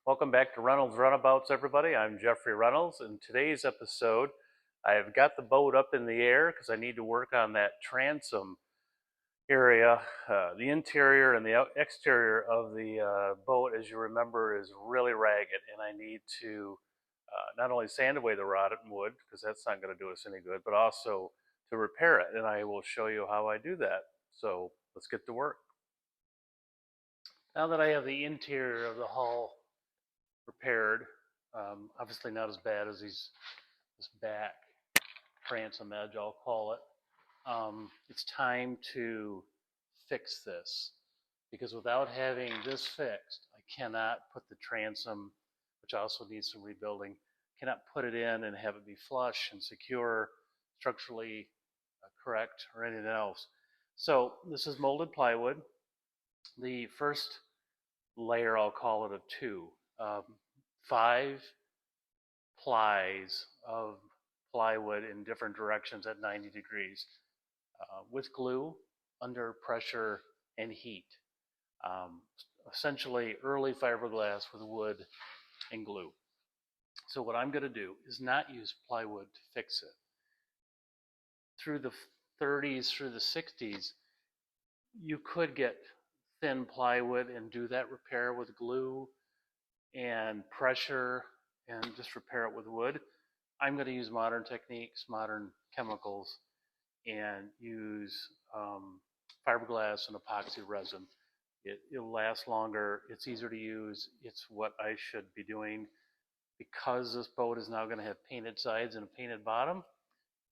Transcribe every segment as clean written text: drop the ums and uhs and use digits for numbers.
Welcome back to Reynolds Runabouts, everybody. I'm Jeffrey Reynolds. In today's episode, I've got the boat up in the air because I need to work on that transom area. The interior and the exterior of the boat, as you remember, is really ragged, and I need to not only sand away the rotten wood, because that's not going to do us any good, but also to repair it, and I will show you how I do that. So let's get to work. Now that I have the interior of the hull repaired, obviously not as bad as this back transom edge, I'll call it. It's time to fix this, because without having this fixed, I cannot put the transom, which also needs some rebuilding, cannot put it in and have it be flush and secure, structurally correct, or anything else. So this is molded plywood. The first layer, I'll call it, of two. 5 plies of plywood in different directions at 90 degrees with glue under pressure and heat. Essentially early fiberglass with wood and glue. So what I'm going to do is not use plywood to fix it. Through the 30s, through the 60s, you could get thin plywood and do that repair with glue and pressure and just repair it with wood. I'm going to use modern techniques, modern chemicals, and use fiberglass and epoxy resin. It'll last longer. It's easier to use. It's what I should be doing. Because this boat is now going to have painted sides and a painted bottom,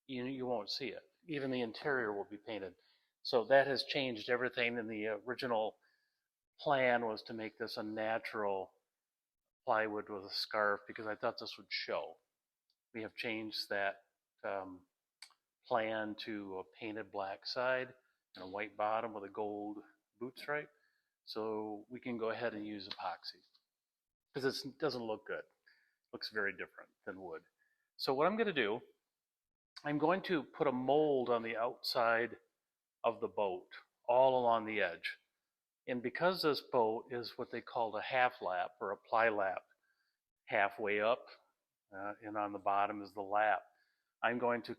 you won't see it. Even the interior will be painted. So that has changed everything. And the original plan was to make this a natural plywood with a scarf, because I thought this would show. We have changed that plan to a painted black side and a white bottom with a gold boot stripe. So we can go ahead and use epoxy, because it doesn't look good. It looks very different than wood. So what I'm going to do, I'm going to put a mold on the outside of the boat, all along the edge. And because this boat is what they call a half lap or a ply lap, halfway up, and on the bottom is the lap, I'm going to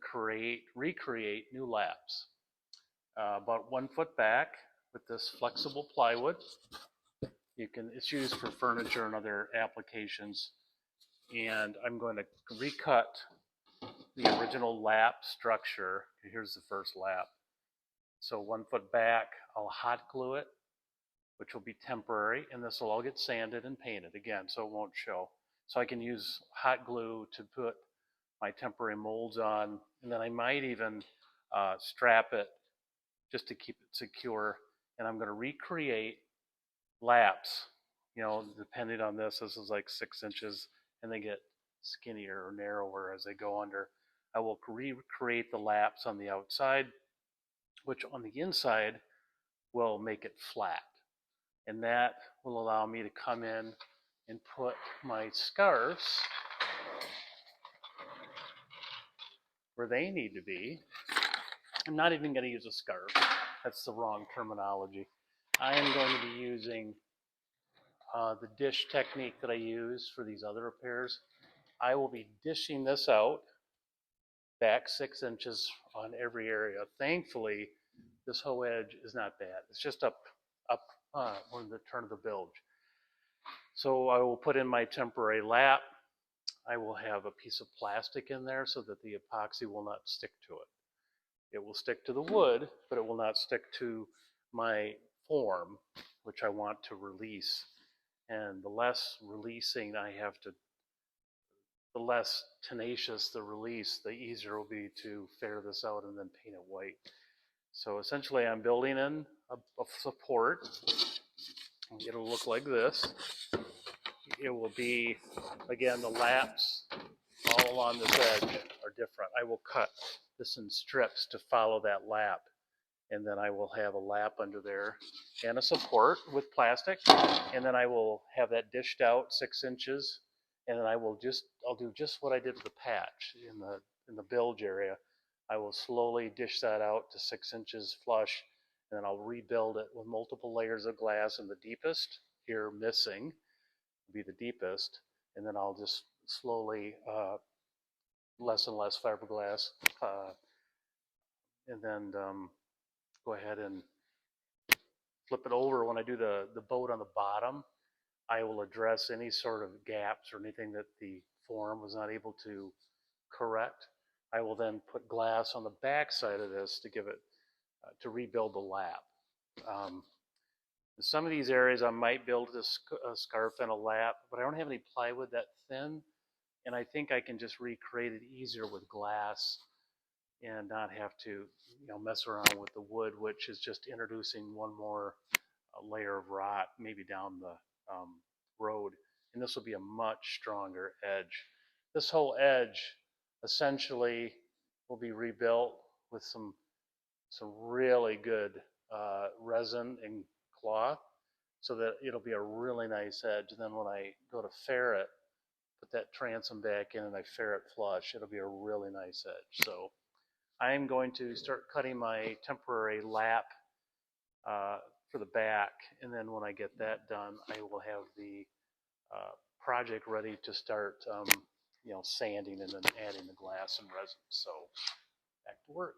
recreate new laps. About 1 foot back with this flexible plywood. It's used for furniture and other applications. And I'm going to recut the original lap structure. Here's the first lap. So 1 foot back, I'll hot glue it, which will be temporary, and this will all get sanded and painted again, so it won't show. So I can use hot glue to put my temporary molds on, and then I might even strap it just to keep it secure. And I'm going to recreate laps, depending on this is like 6 inches, and they get skinnier or narrower as they go under. I will recreate the laps on the outside, which on the inside will make it flat. And that will allow me to come in and put my scarves where they need to be. I'm not even going to use a scarf. That's the wrong terminology. I am going to be using the dish technique that I use for these other repairs. I will be dishing this out back 6 inches on every area. Thankfully, this whole edge is not bad. It's just up on the turn of the bilge. So I will put in my temporary lap. I will have a piece of plastic in there so that the epoxy will not stick to it. It will stick to the wood, but it will not stick to my form, which I want to release. And the less releasing I have to, the less tenacious the release, the easier it will be to ferre this out and then paint it white. So essentially I'm building in a support. It'll look like this. It will be, again, the laps all along this edge are different. I will cut this in strips to follow that lap, and then I will have a lap under there and a support with plastic, and then I will have that dished out 6 inches, and then I'll do just what I did with the patch in the bilge area. I will slowly dish that out to 6 inches flush, and then I'll rebuild it with multiple layers of glass, and the deepest here missing be the deepest, and then I'll just slowly less and less fiberglass, and then go ahead and flip it over. When I do the boat on the bottom, I will address any sort of gaps or anything that the form was not able to correct. I will then put glass on the back side of this to give it, to rebuild the lap. In some of these areas I might build a scarf and a lap, but I don't have any plywood that thin, and I think I can just recreate it easier with glass and not have to mess around with the wood, which is just introducing one more layer of rot maybe down the road. And this will be a much stronger edge. This whole edge essentially will be rebuilt with some really good resin and cloth, so that it'll be a really nice edge. And then when I go to ferret, put that transom back in and I ferret flush, it'll be a really nice edge. So I'm going to start cutting my temporary lap for the back, and then when I get that done, I will have the project ready to start sanding and then adding the glass and resin. So back to work.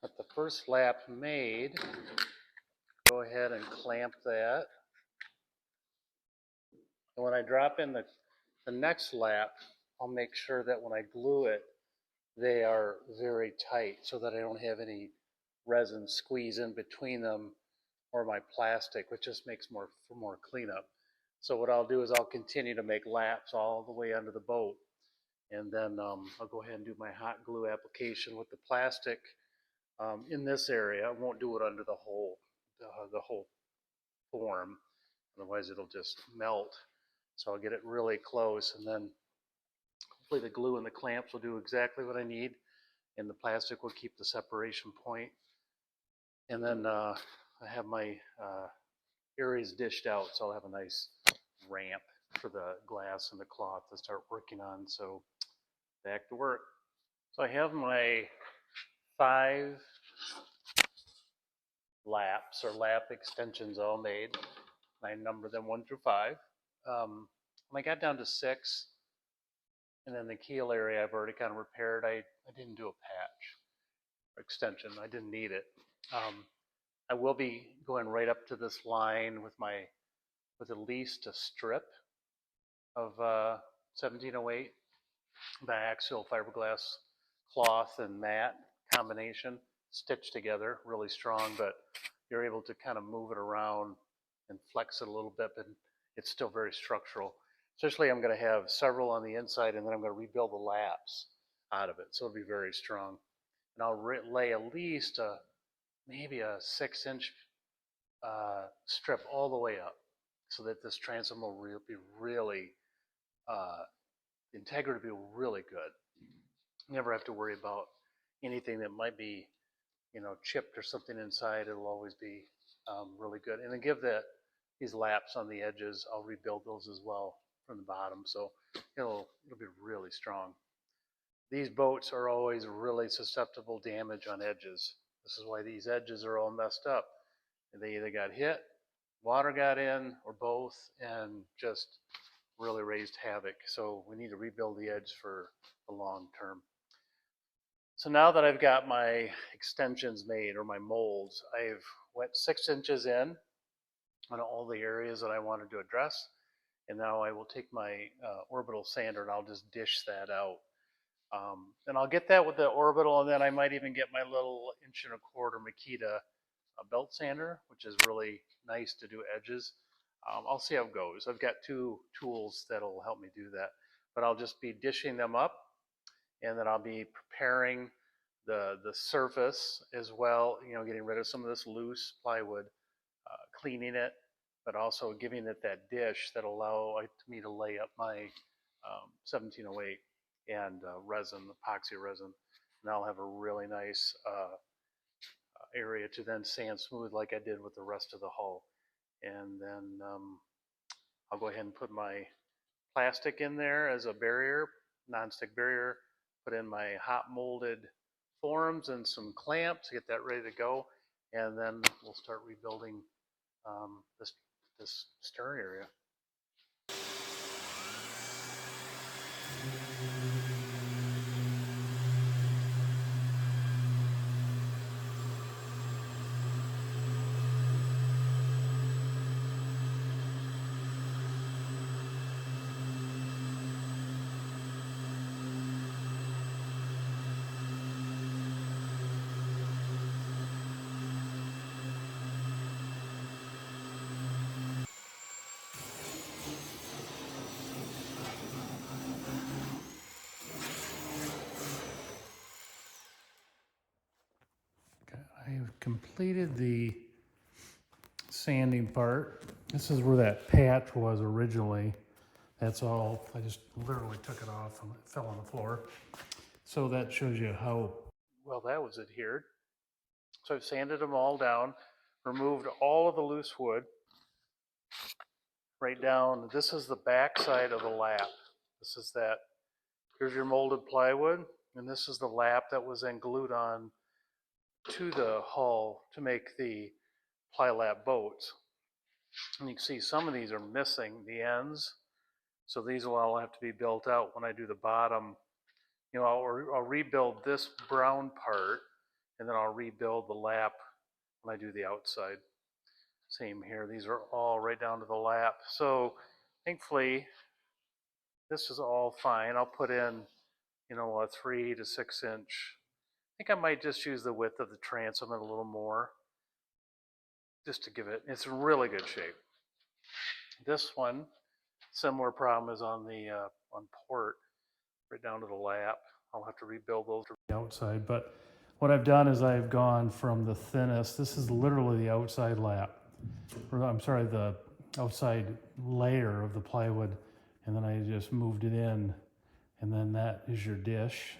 With the first lap made, go ahead and clamp that. And when I drop in the next lap, I'll make sure that when I glue it, they are very tight so that I don't have any resin squeeze in between them or my plastic, which just makes more cleanup. So what I'll do is I'll continue to make laps all the way under the boat, and then I'll go ahead and do my hot glue application with the plastic in this area. I won't do it under the whole form, otherwise it'll just melt. So I'll get it really close, and then hopefully the glue and the clamps will do exactly what I need, and the plastic will keep the separation point. And then I have my areas dished out, so I'll have a nice ramp for the glass and the cloth to start working on. So back to work. So I have my 5 laps or lap extensions all made. I number them 1 through 5. When I got down to 6, and then the keel area I've already kind of repaired, I didn't do a patch or extension. I didn't need it. I will be going right up to this line with at least a strip of 1708 biaxial fiberglass cloth and mat combination stitched together really strong, but you're able to kind of move it around and flex it a little bit, but it's still very structural. Essentially, I'm going to have several on the inside, and then I'm going to rebuild the laps out of it, so it'll be very strong. And I'll lay at least maybe a 6-inch strip all the way up, so that this transom will be really, the integrity will be really good. Never have to worry about anything that might be, chipped or something inside. It'll always be really good. And then give these laps on the edges, I'll rebuild those as well from the bottom, so it'll be really strong. These boats are always really susceptible to damage on edges. This is why these edges are all messed up. They either got hit, water got in, or both, and just really raised havoc. So we need to rebuild the edge for the long term. So now that I've got my extensions made, or my molds, I've went 6 inches in on all the areas that I wanted to address. And now I will take my Orbital sander and I'll just dish that out. And I'll get that with the Orbital, and then I might even get my little 1.25 inch Makita belt sander, which is really nice to do edges. I'll see how it goes. I've got 2 tools that'll help me do that, but I'll just be dishing them up, and then I'll be preparing the surface as well, getting rid of some of this loose plywood, cleaning it, but also giving it that dish that'll allow me to lay up my 1708 and resin, epoxy resin, and I'll have a really nice area to then sand smooth like I did with the rest of the hull. And then I'll go ahead and put my plastic in there as a barrier, non-stick barrier, put in my hot molded forms and some clamps, get that ready to go, and then we'll start rebuilding this stern area. I've completed the sanding part. This is where that patch was originally. That's all. I just literally took it off and it fell on the floor. So that shows you how well that was adhered. So I've sanded them all down, removed all of the loose wood, right down. This is the back side of the lap. This is that. Here's your molded plywood, and this is the lap that was then glued on to the hull to make the ply lap boats. And you can see some of these are missing the ends, so these will all have to be built out when I do the bottom. I'll rebuild this brown part, and then I'll rebuild the lap when I do the outside. Same here, these are all right down to the lap. So thankfully, this is all fine. I'll put in, a 3 to 6 inch. I think I might just use the width of the transom a little more, just to give it, it's in really good shape. This one, similar problem is on the on port, right down to the lap. I'll have to rebuild those to the outside, but what I've done is I've gone from the thinnest, this is literally the outside lap, or I'm sorry, the outside layer of the plywood, and then I just moved it in, and then that is your dish.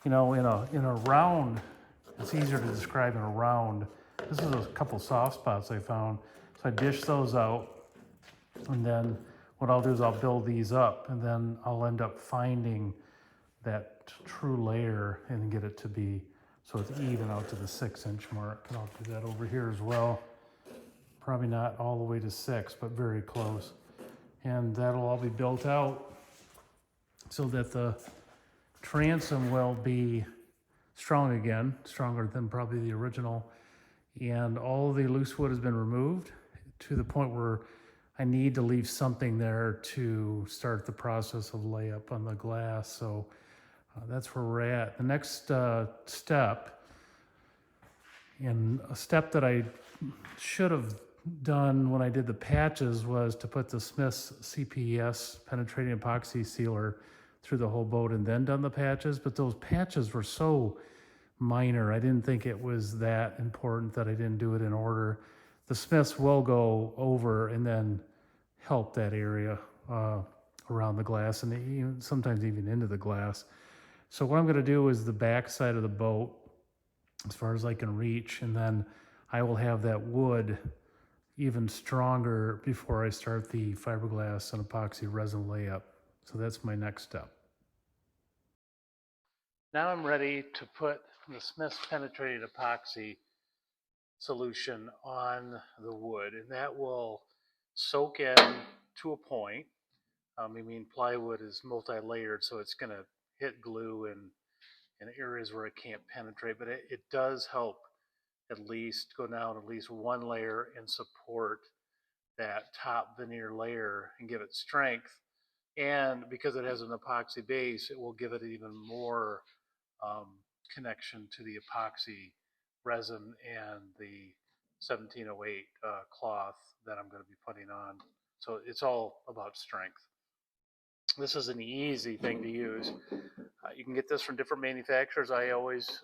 In a round, it's easier to describe in a round. This is a couple soft spots I found. So I dish those out, and then what I'll do is I'll build these up, and then I'll end up finding that true layer and get it to be so it's even out to the 6 inch mark. And I'll do that over here as well. Probably not all the way to 6, but very close. And that'll all be built out so that the transom will be strong again, stronger than probably the original. And all the loose wood has been removed to the point where I need to leave something there to start the process of layup on the glass. So that's where we're at. The next step, and a step that I should have done when I did the patches, was to put the Smith's CPES penetrating epoxy sealer through the whole boat and then done the patches. But those patches were so minor, I didn't think it was that important that I didn't do it in order. The Smiths will go over and then help that area around the glass, and sometimes even into the glass. So what I'm going to do is the back side of the boat as far as I can reach, and then I will have that wood even stronger before I start the fiberglass and epoxy resin layup. So that's my next step. Now I'm ready to put the Smith's penetrated epoxy solution on the wood, and that will soak in to a point. Plywood is multi-layered, so it's going to hit glue in areas where it can't penetrate, but it does help at least go down at least one layer and support that top veneer layer and give it strength. And because it has an epoxy base, it will give it even more connection to the epoxy resin and the 1708 cloth that I'm going to be putting on. So it's all about strength. This is an easy thing to use. You can get this from different manufacturers. I always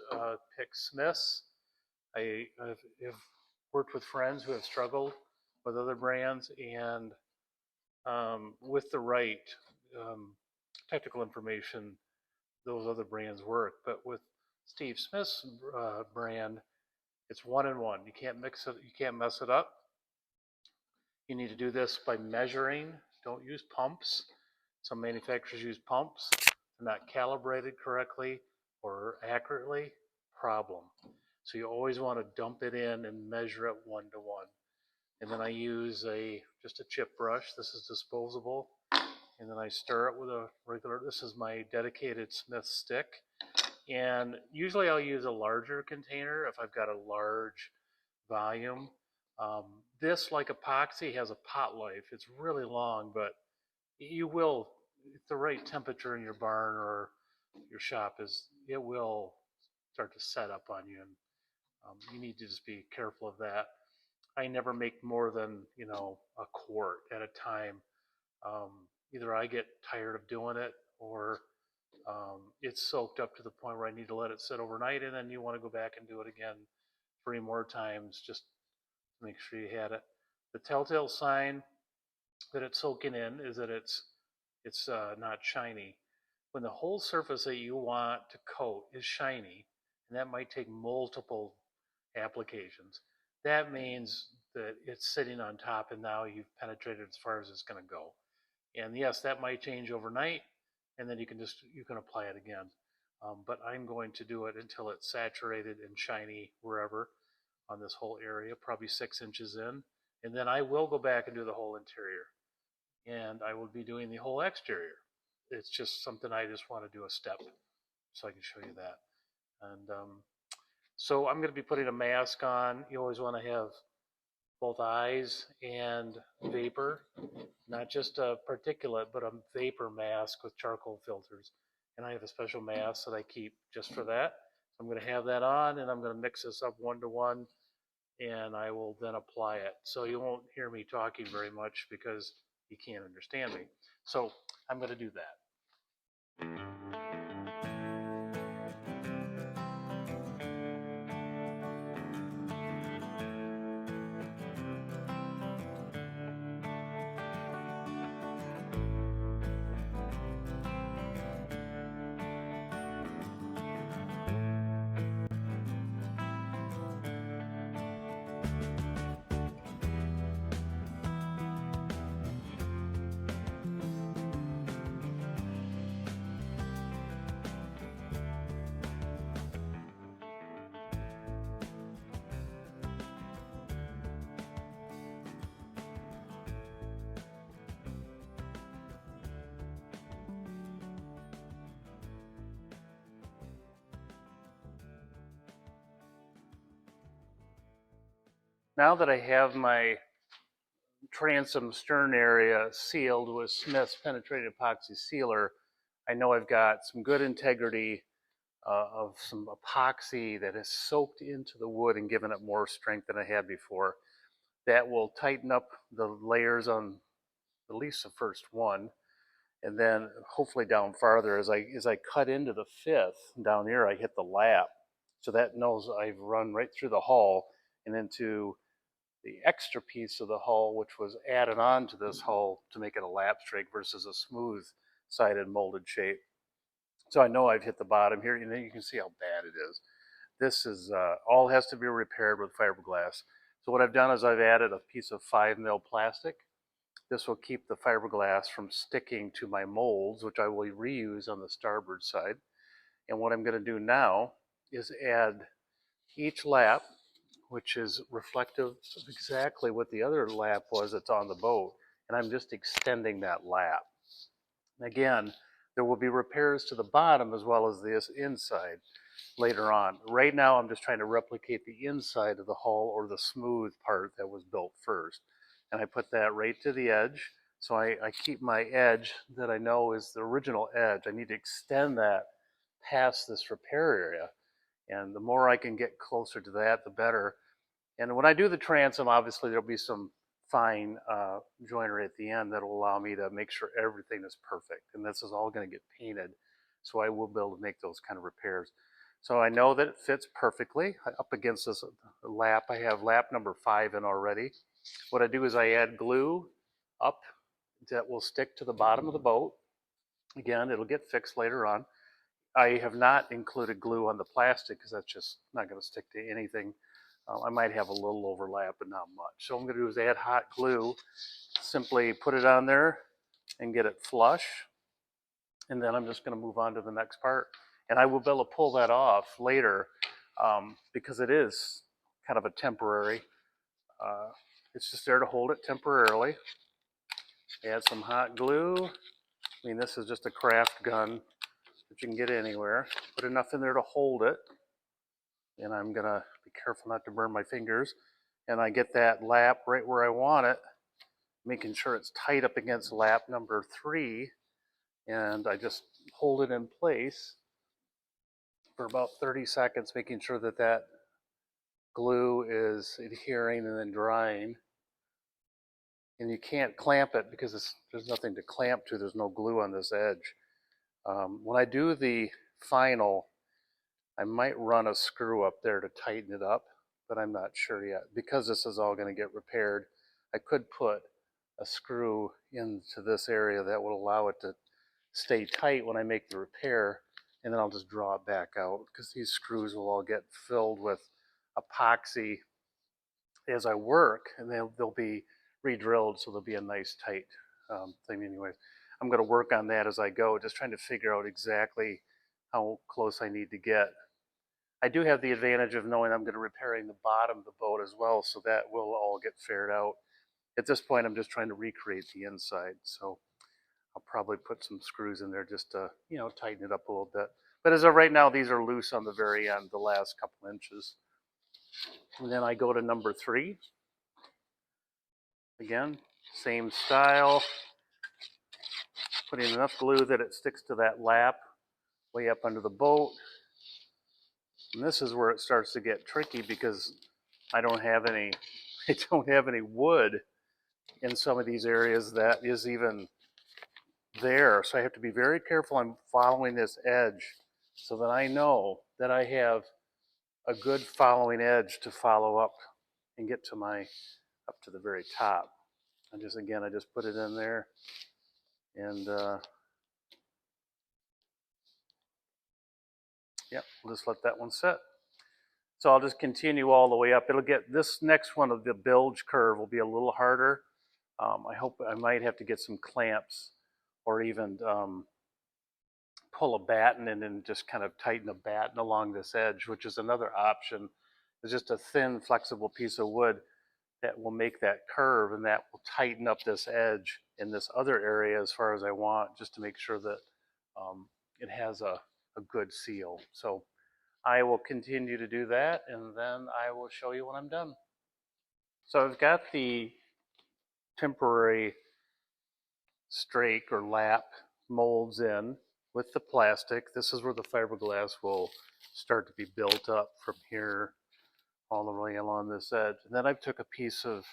pick Smith's. I have worked with friends who have struggled with other brands, and with the right technical information, those other brands work. But with Steve Smith's brand, it's 1-in-1. You can't mix it. You can't mess it up. You need to do this by measuring. Don't use pumps. Some manufacturers use pumps. They're not calibrated correctly or accurately. Problem. So you always want to dump it in and measure it 1-to-1. And then I use just a chip brush. This is disposable. And then I stir it with a regular, this is my dedicated Smith stick. And usually I'll use a larger container if I've got a large volume. This, like epoxy, has a pot life. It's really long, but you will, if the right temperature in your barn or your shop is, it will start to set up on you. And you need to just be careful of that. I never make more than, a quart at a time. Either I get tired of doing it, or it's soaked up to the point where I need to let it sit overnight, and then you want to go back and do it again 3 more times just to make sure you had it. The telltale sign that it's soaking in is that it's not shiny. When the whole surface that you want to coat is shiny, and that might take multiple applications, that means that it's sitting on top and now you've penetrated as far as it's going to go. And yes, that might change overnight, and then you can apply it again. But I'm going to do it until it's saturated and shiny wherever on this whole area, probably 6 inches in. And then I will go back and do the whole interior. And I will be doing the whole exterior. It's just something I just want to do a step so I can show you that. And so I'm going to be putting a mask on. You always want to have both eyes and vapor, not just a particulate, but a vapor mask with charcoal filters. And I have a special mask that I keep just for that. So I'm going to have that on, and I'm going to mix this up 1-to-1, and I will then apply it. So you won't hear me talking very much because you can't understand me. So I'm going to do that. Now that I have my transom stern area sealed with Smith's penetrated epoxy sealer, I know I've got some good integrity of some epoxy that has soaked into the wood and given it more strength than I had before. That will tighten up the layers on at least the first one, and then hopefully down farther. As I cut into the 5th down here, I hit the lap, so that knows I've run right through the hull and into the extra piece of the hull, which was added on to this hull to make it a lap strake versus a smooth sided molded shape. So I know I've hit the bottom here, and then you can see how bad it is. This is all has to be repaired with fiberglass. So what I've done is I've added a piece of 5mm plastic. This will keep the fiberglass from sticking to my molds, which I will reuse on the starboard side. And what I'm going to do now is add each lap, which is reflective of exactly what the other lap was that's on the boat. And I'm just extending that lap. Again, There will be repairs to the bottom as well as this inside later on. Right now I'm just trying to replicate the inside of the hull, or the smooth part that was built first. And I put that right to the edge. So I keep my edge that I know is the original edge. I need to extend that past this repair area. And the more I can get closer to that, the better. And when I do the transom, obviously there'll be some fine joinery at the end that will allow me to make sure everything is perfect. And this is all going to get painted. So I will be able to make those kind of repairs. So I know that it fits perfectly up against this lap. I have lap number 5 in already. What I do is I add glue up that will stick to the bottom of the boat. Again, it'll get fixed later on. I have not included glue on the plastic because that's just not going to stick to anything. I might have a little overlap, but not much. So what I'm going to do is add hot glue, simply put it on there and get it flush. And then I'm just going to move on to the next part. And I will be able to pull that off later because it is kind of a temporary. It's just there to hold it temporarily. Add some hot glue. I mean, this is just a craft gun that you can get anywhere. Put enough in there to hold it. And I'm going to be careful not to burn my fingers. And I get that lap right where I want it, making sure it's tight up against lap number 3. And I just hold it in place for about 30 seconds, making sure that that glue is adhering and then drying. And you can't clamp it because there's nothing to clamp to. There's no glue on this edge. When I do the final, I might run a screw up there to tighten it up, but I'm not sure yet. Because this is all going to get repaired, I could put a screw into this area that will allow it to stay tight when I make the repair, and then I'll just draw it back out because these screws will all get filled with epoxy as I work, and they'll be re-drilled, so they'll be a nice tight thing anyways. I'm going to work on that as I go, just trying to figure out exactly how close I need to get. I do have the advantage of knowing I'm going to be repairing the bottom of the boat as well, so that will all get figured out. At this point, I'm just trying to recreate the inside, so I'll probably put some screws in there just to, tighten it up a little bit. But as of right now, these are loose on the very end, the last couple inches. And then I go to number 3. Again, same style. Putting enough glue that it sticks to that lap way up under the boat. And this is where it starts to get tricky because I don't have any wood in some of these areas that is even there. So I have to be very careful. I'm following this edge so that I know that I have a good following edge to follow up and get to up to the very top. I just put it in there, and yeah, we'll just let that one set. So I'll just continue all the way up. It'll get, this next one of the bilge curve will be a little harder. I hope I might have to get some clamps or even pull a batten in and just kind of tighten a batten along this edge, which is another option. It's just a thin, flexible piece of wood that will make that curve, and that will tighten up this edge in this other area as far as I want, just to make sure that it has a good seal. So I will continue to do that, and then I will show you when I'm done. So I've got the temporary strake or lap molds in with the plastic. This is where the fiberglass will start to be built up from here all the way along this edge. And then I took a piece of,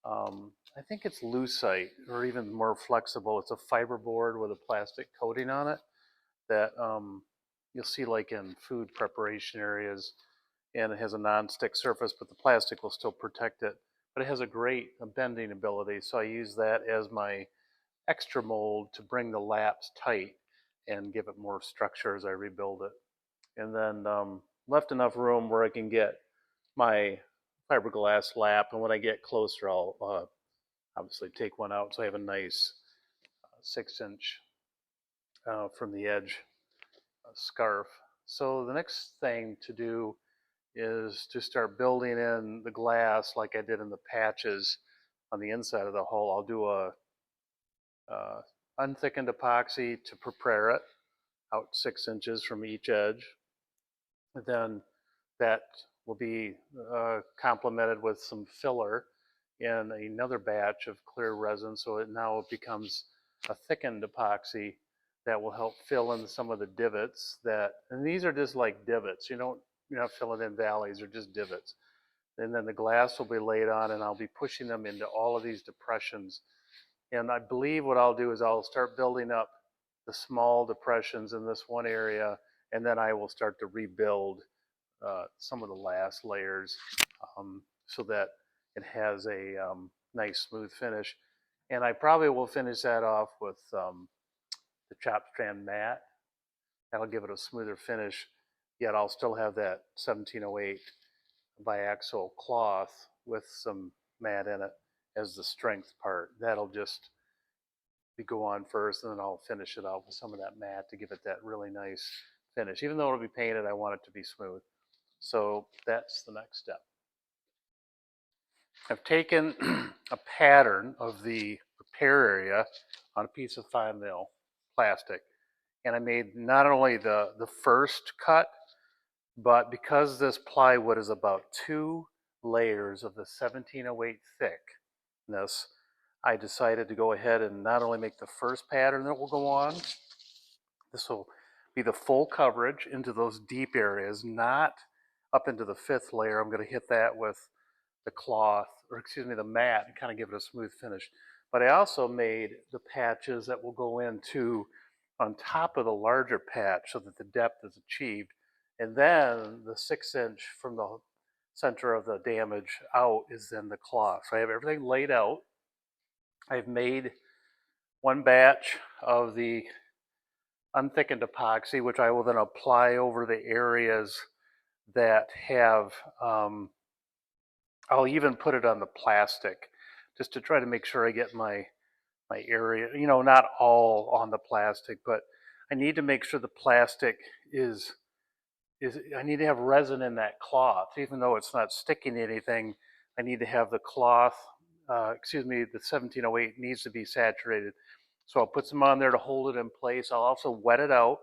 I think it's lucite, or even more flexible. It's a fiberboard with a plastic coating on it that you'll see like in food preparation areas, and it has a non-stick surface, but the plastic will still protect it. But it has a great bending ability, so I use that as my extra mold to bring the laps tight and give it more structure as I rebuild it. And then left enough room where I can get my fiberglass lap, and when I get closer, I'll obviously take one out so I have a nice 6-inch from the edge scarf. So the next thing to do is to start building in the glass like I did in the patches on the inside of the hull. I'll do a unthickened epoxy to prepare it out 6 inches from each edge. And then that will be complemented with some filler in another batch of clear resin, so it now becomes a thickened epoxy that will help fill in some of the divots that, and these are just like divots. You're not filling in valleys, they're just divots. And then the glass will be laid on, and I'll be pushing them into all of these depressions. And I believe what I'll do is I'll start building up the small depressions in this one area, and then I will start to rebuild some of the last layers so that it has a nice smooth finish. And I probably will finish that off with the chopped strand mat. That'll give it a smoother finish, yet I'll still have that 1708 biaxial cloth with some mat in it as the strength part. That'll just go on first, and then I'll finish it out with some of that mat to give it that really nice finish. Even though it'll be painted, I want it to be smooth. So that's the next step. I've taken a pattern of the repair area on a piece of 5mm plastic, and I made not only the first cut, but because this plywood is about 2 layers of the 1708 thickness, I decided to go ahead and not only make the first pattern that will go on, this will be the full coverage into those deep areas, not up into the 5th layer. I'm going to hit that with the cloth, or excuse me, the mat, and kind of give it a smooth finish. But I also made the patches that will go into on top of the larger patch so that the depth is achieved. And then the 6-inch from the center of the damage out is then the cloth. So I have everything laid out. I've made one batch of the unthickened epoxy, which I will then apply over the areas that have, I'll even put it on the plastic just to try to make sure I get my area, not all on the plastic, but I need to make sure the plastic is I need to have resin in that cloth. Even though it's not sticking to anything, I need to have the cloth, the 1708 needs to be saturated. So I'll put some on there to hold it in place. I'll also wet it out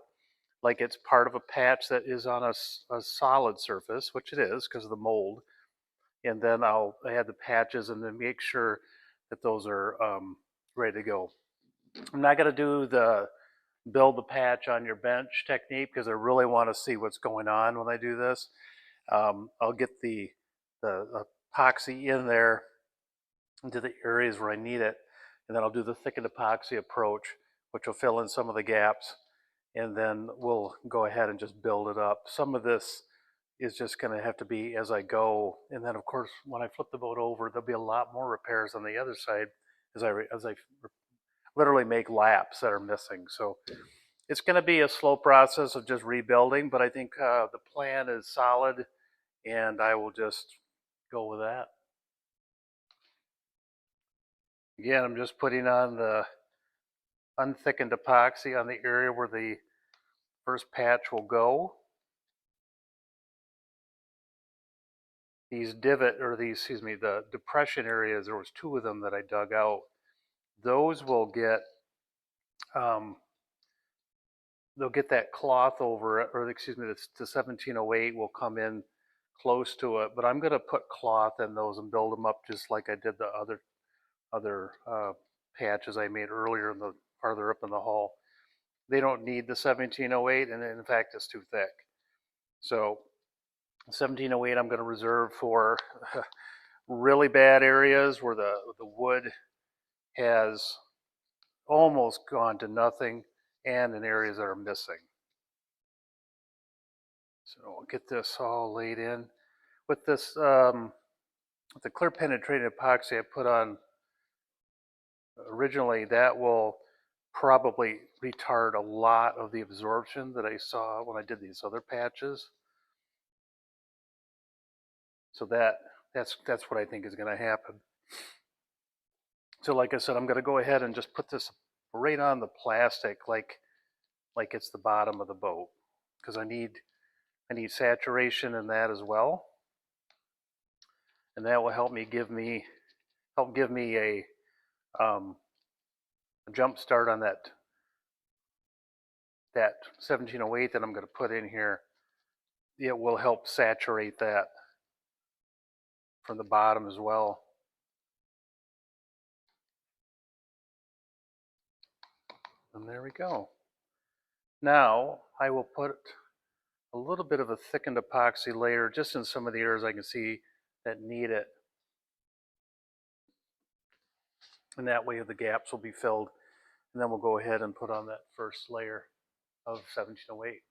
like it's part of a patch that is on a solid surface, which it is because of the mold. And then I'll add the patches and then make sure that those are ready to go. I'm not going to do the build the patch on your bench technique because I really want to see what's going on when I do this. I'll get the epoxy in there into the areas where I need it, and then I'll do the thickened epoxy approach, which will fill in some of the gaps, and then we'll go ahead and just build it up. Some of this is just going to have to be as I go, and then of course when I flip the boat over, there'll be a lot more repairs on the other side as I literally make laps that are missing. So it's going to be a slow process of just rebuilding, but I think the plan is solid, and I will just go with that. Again, I'm just putting on the unthickened epoxy on the area where the first patch will go. These the depression areas, there was 2 of them that I dug out. Those will get, they'll get that cloth over it, or excuse me, the 1708 will come in close to it, but I'm going to put cloth in those and build them up just like I did the other patches I made earlier farther up in the hall. They don't need the 1708, and in fact it's too thick. So 1708 I'm going to reserve for really bad areas where the wood has almost gone to nothing, and in areas that are missing. So I'll get this all laid in. With this, with the clear penetrating epoxy I put on originally, that will probably retard a lot of the absorption that I saw when I did these other patches. So that's what I think is going to happen. So like I said, I'm going to go ahead and just put this right on the plastic like it's the bottom of the boat, because I need saturation in that as well, and that will help give me a a jump start on that 1708 that I'm going to put in here. It will help saturate that from the bottom as well. And there we go. Now I will put a little bit of a thickened epoxy layer just in some of the areas I can see that need it. And that way the gaps will be filled. And then we'll go ahead and put on that first layer of 1708.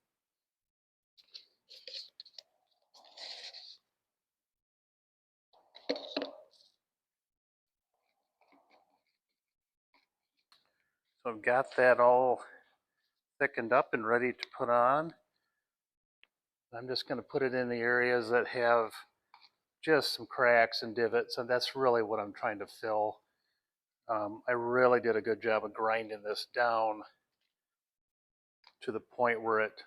So I've got that all thickened up and ready to put on. I'm just going to put it in the areas that have just some cracks and divots, and that's really what I'm trying to fill. I really did a good job of grinding this down to the point where it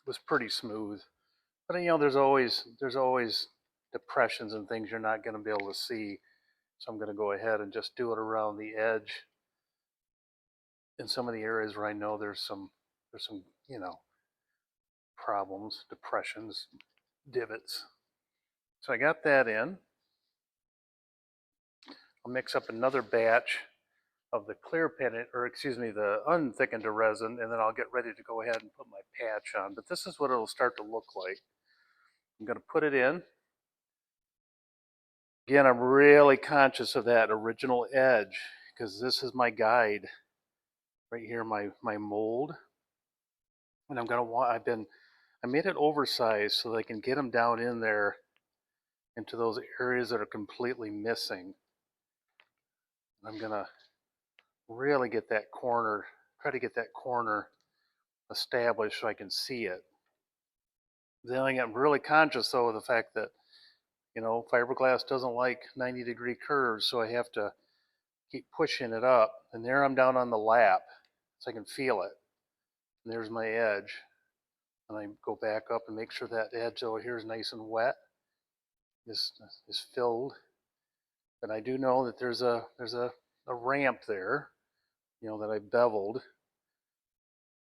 was pretty smooth. But you know, there's always depressions and things you're not going to be able to see. So I'm going to go ahead and just do it around the edge in some of the areas where I know there's some you know, problems, depressions, divots. So I got that in. I'll mix up another batch of the clear pen, or excuse me, the unthickened resin, and then I'll get ready to go ahead and put my patch on. But this is what it'll start to look like. I'm going to put it in. Again, I'm really conscious of that original edge because this is my guide right here, my mold. And I'm going to I made it oversized so that I can get them down in there into those areas that are completely missing. I'm going to really get that corner, try to get that corner established so I can see it. Then I'm really conscious though of the fact that, you know, fiberglass doesn't like 90-degree curves, so I have to keep pushing it up. And there I'm down on the lap, so I can feel it. And there's my edge. And I go back up and make sure that edge over here is nice and wet, is filled. But I do know that there's a ramp there, you know, that I beveled.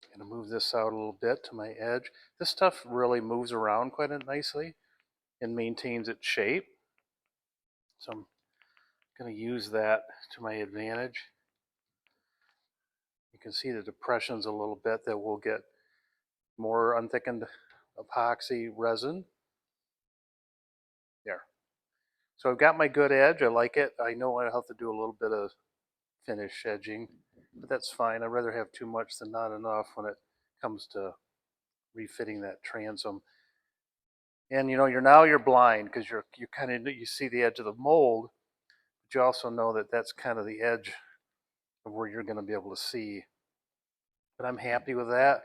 I'm going to move this out a little bit to my edge. This stuff really moves around quite nicely and maintains its shape. So I'm going to use that to my advantage. You can see the depressions a little bit that we'll get more unthickened epoxy resin. There. So I've got my good edge. I like it. I know I have to do a little bit of finish edging, but that's fine. I'd rather have too much than not enough when it comes to refitting that transom. And you know, you're blind because you kind of, you see the edge of the mold, but you also know that that's kind of the edge of where you're going to be able to see. But I'm happy with that.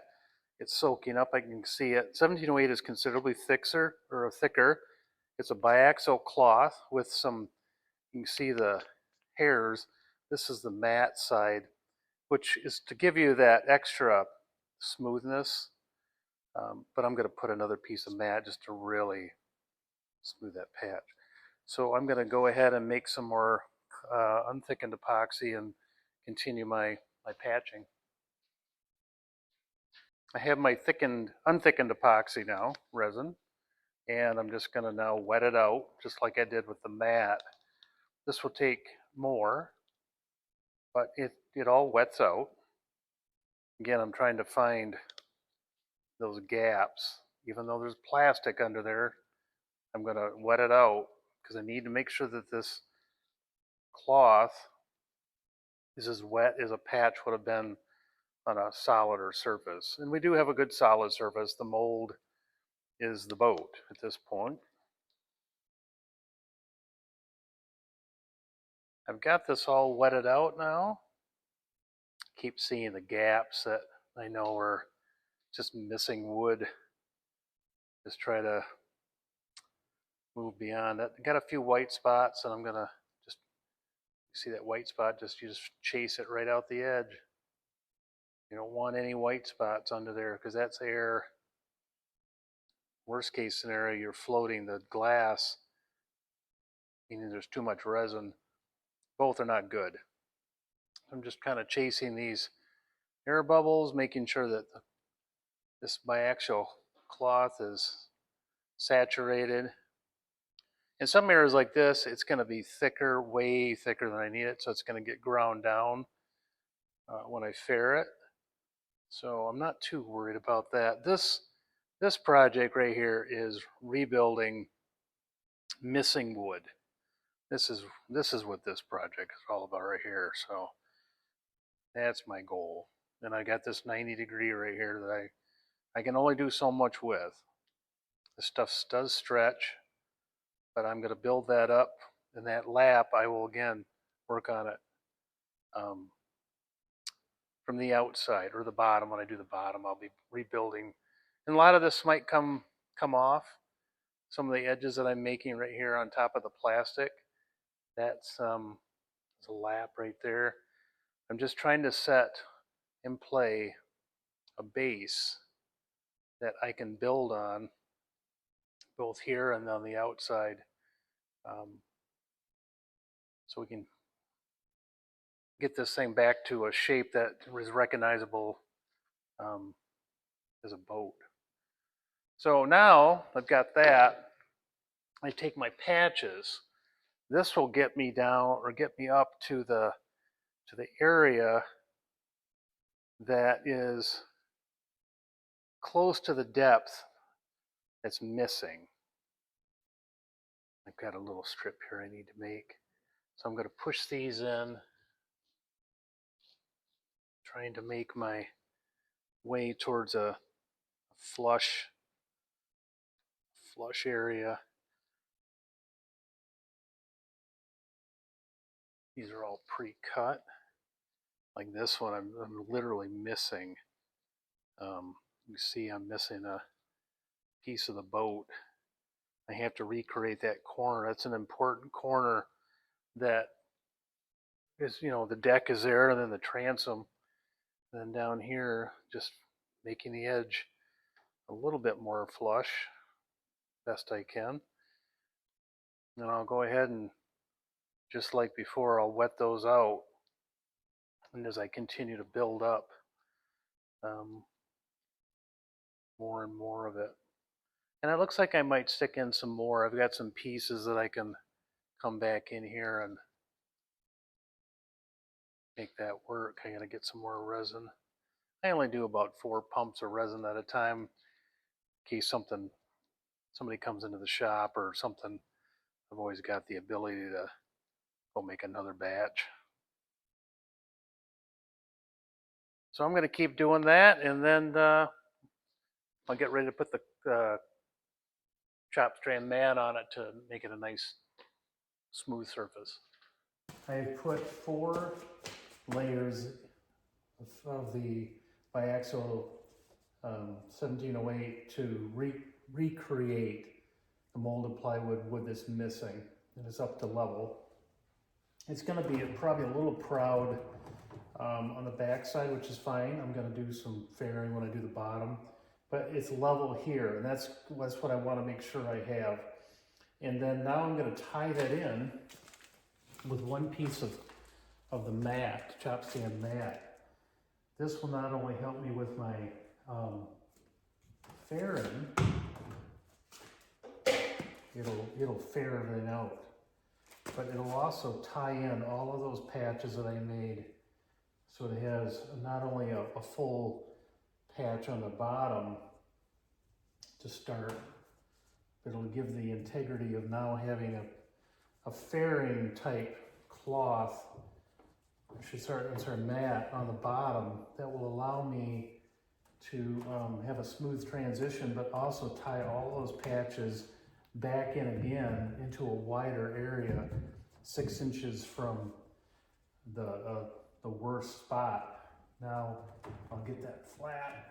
It's soaking up. I can see it. 1708 is considerably thicker. It's a biaxial cloth with some, you can see the hairs. This is the matte side, which is to give you that extra smoothness. But I'm going to put another piece of matte just to really smooth that patch. So I'm going to go ahead and make some more unthickened epoxy and continue my patching. I have my unthickened epoxy now, resin, and I'm just going to now wet it out just like I did with the matte. This will take more, but it all wets out. Again, I'm trying to find those gaps. Even though there's plastic under there, I'm going to wet it out because I need to make sure that this cloth is as wet as a patch would have been on a solider surface. And we do have a good solid surface. The mold is the boat at this point. I've got this all wetted out now. Keep seeing the gaps that I know are just missing wood. Just try to move beyond it. I got a few white spots, and I'm gonna just, see that white spot, you just chase it right out the edge. You don't want any white spots under there because that's air. Worst case scenario, you're floating the glass, meaning there's too much resin. Both are not good. I'm just kind of chasing these air bubbles, making sure that this biaxial cloth is saturated. In some areas like this, it's going to be thicker, way thicker than I need it, so it's going to get ground down when I fair it. So I'm not too worried about that. This project right here is rebuilding missing wood. This is what this project is all about right here. So that's my goal. And I got this 90-degree right here that I can only do so much with. This stuff does stretch, but I'm going to build that up. And that lap, I will again work on it from the outside or the bottom. When I do the bottom, I'll be rebuilding. And a lot of this might come off. Some of the edges that I'm making right here on top of the plastic, that's a lap right there. I'm just trying to set in play a base that I can build on both here and on the outside, so we can get this thing back to a shape that is recognizable as a boat. So now I've got that. I take my patches. This will get me down or get me up to the area that is close to the depth that's missing. I've got a little strip here I need to make. So I'm going to push these in, trying to make my way towards a flush area. These are all pre-cut. Like this one, I'm literally missing. You see I'm missing a piece of the boat. I have to recreate that corner. That's an important corner that is, the deck is there and then the transom. And then down here, just making the edge a little bit more flush, best I can. Then I'll go ahead and, just like before, I'll wet those out. And as I continue to build up more and more of it. And it looks like I might stick in some more. I've got some pieces that I can come back in here and make that work. I gotta get some more resin. I only do about 4 pumps of resin at a time in case somebody comes into the shop or something. I've always got the ability to go make another batch. So I'm going to keep doing that, and then I'll get ready to put the chop strand mat on it to make it a nice smooth surface. I've put 4 layers of the biaxial 1708 to recreate the molded plywood wood that's missing, and it's up to level. It's going to be probably a little proud on the back side, which is fine. I'm going to do some fairing when I do the bottom, but it's level here, and that's what I want to make sure I have. And then now I'm going to tie that in with one piece of the mat, chop stand mat. This will not only help me with my fairing, it'll fair everything out, but it'll also tie in all of those patches that I made, so it has not only a full patch on the bottom to start, but it'll give the integrity of now having a fairing type cloth, mat on the bottom that will allow me to have a smooth transition, but also tie all those patches back in again into a wider area, 6 inches from the worst spot. Now I'll get that flat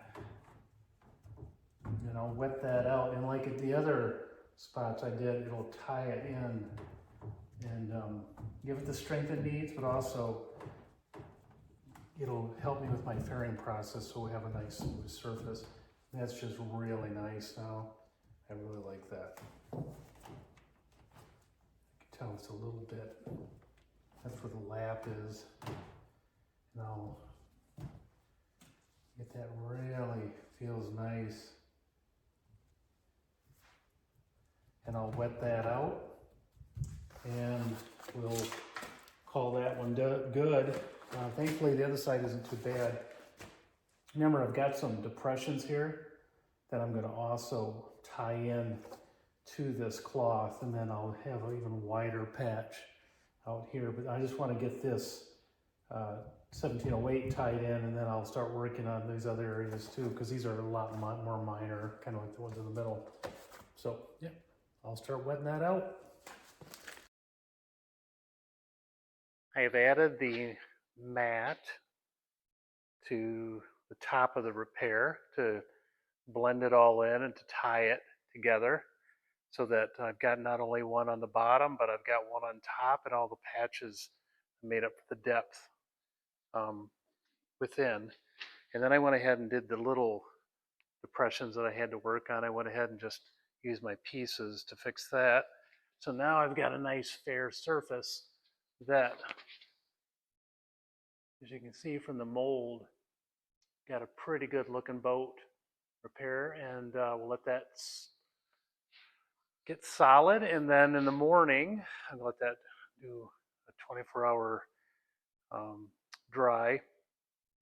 and I'll wet that out, and like at the other spots I did, it'll tie it in and give it the strength it needs, but also it'll help me with my fairing process so we have a nice smooth surface. And that's just really nice now. I really like that. You can tell it's a little bit That's where the lap is. And I'll get that really feels nice. And I'll wet that out. And we'll call that one good. Thankfully, the other side isn't too bad. Remember, I've got some depressions here that I'm going to also tie in to this cloth, and then I'll have an even wider patch out here. But I just want to get this 1708 tied in, and then I'll start working on these other areas too, because these are a lot more minor, kind of like the ones in the middle. So yeah, I'll start wetting that out. I have added the mat to the top of the repair to blend it all in and to tie it together, so that I've got not only one on the bottom, but I've got one on top, and all the patches made up the depth within. And then I went ahead and did the little depressions that I had to work on. I went ahead and just used my pieces to fix that. So now I've got a nice fair surface that, as you can see from the mold, got a pretty good looking boat repair, and we'll let that get solid, and then in the morning I'll let that do a 24-hour dry.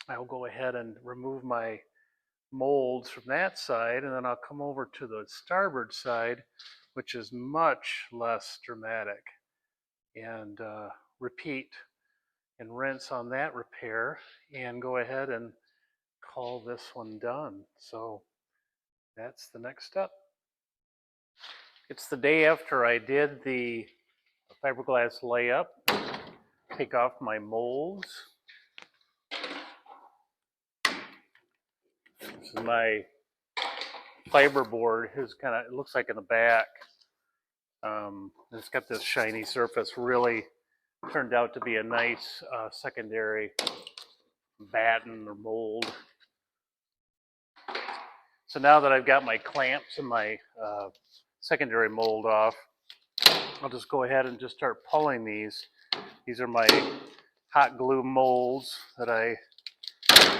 I'll go ahead and remove my molds from that side, and then I'll come over to the starboard side, which is much less dramatic, and repeat and rinse on that repair, and go ahead and call this one done. So that's the next step. It's the day after I did the fiberglass layup. Take off my molds. This is my fiberboard. It looks like in the back. It's got this shiny surface. Really turned out to be a nice secondary batten or mold. So now that I've got my clamps and my secondary mold off, I'll just go ahead and just start pulling these. These are my hot glue molds that I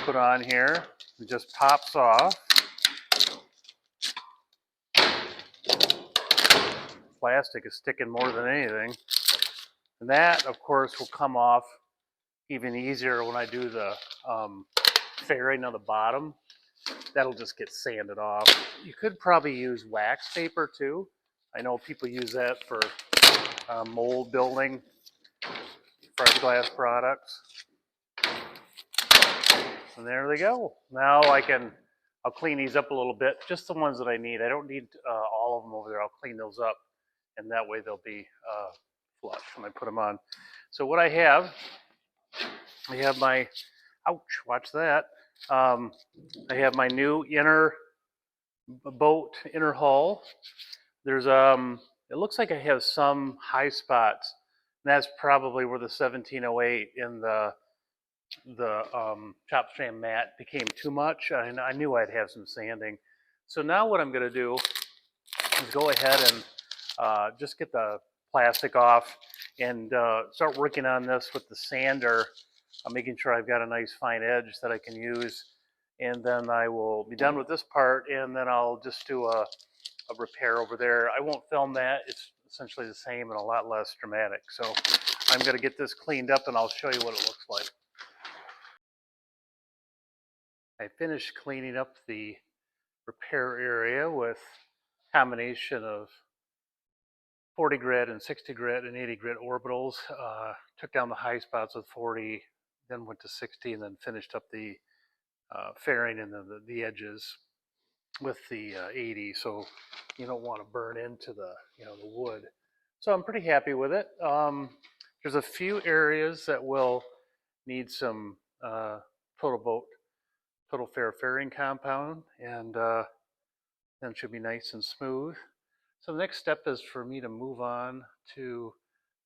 put on here. It just pops off. Plastic is sticking more than anything. And that, of course, will come off even easier when I do the fairing on the bottom. That'll just get sanded off. You could probably use wax paper too. I know people use that for mold building, fiberglass products. And there they go. Now I'll clean these up a little bit, just the ones that I need. I don't need all of them over there. I'll clean those up, and that way they'll be flush when I put them on. So what I have my, ouch, watch that. I have my new inner boat, inner hull. There's, it looks like I have some high spots. And that's probably where the 1708 in the chop strand mat became too much. I knew I'd have some sanding. So now what I'm gonna do is go ahead and just get the plastic off and start working on this with the sander, making sure I've got a nice fine edge that I can use. And then I will be done with this part, and then I'll just do a repair over there. I won't film that. It's essentially the same and a lot less dramatic. So I'm gonna get this cleaned up and I'll show you what it looks like. I finished cleaning up the repair area with a combination of 40 grit and 60 grit and 80 grit orbitals. Took down the high spots with 40, then went to 60, and then finished up the fairing and the edges with the 80. So you don't want to burn into the the wood. So I'm pretty happy with it. There's a few areas that will need some TotalBoat Total Fair fairing compound, and then it should be nice and smooth. So the next step is for me to move on to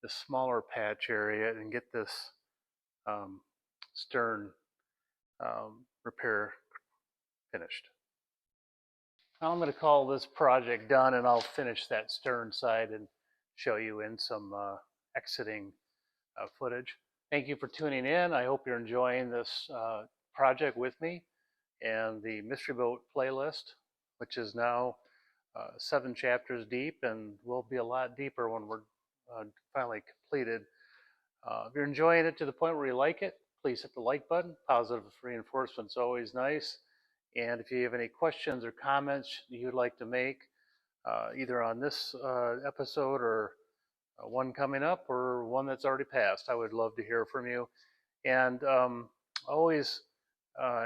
the smaller patch area and get this stern repair finished. Now I'm going to call this project done, and I'll finish that stern side and show you in some exiting footage. Thank you for tuning in. I hope you're enjoying this project with me and the Mystery Boat playlist, which is now 7 chapters deep and will be a lot deeper when we're finally completed. If you're enjoying it to the point where you like it, please hit the like button. Positive reinforcement is always nice. And if you have any questions or comments you'd like to make, either on this episode or one coming up or one that's already passed, I would love to hear from you. And always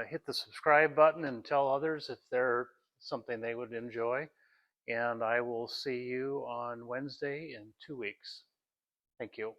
hit the subscribe button and tell others if they're something they would enjoy. And I will see you on Wednesday in 2 weeks. Thank you.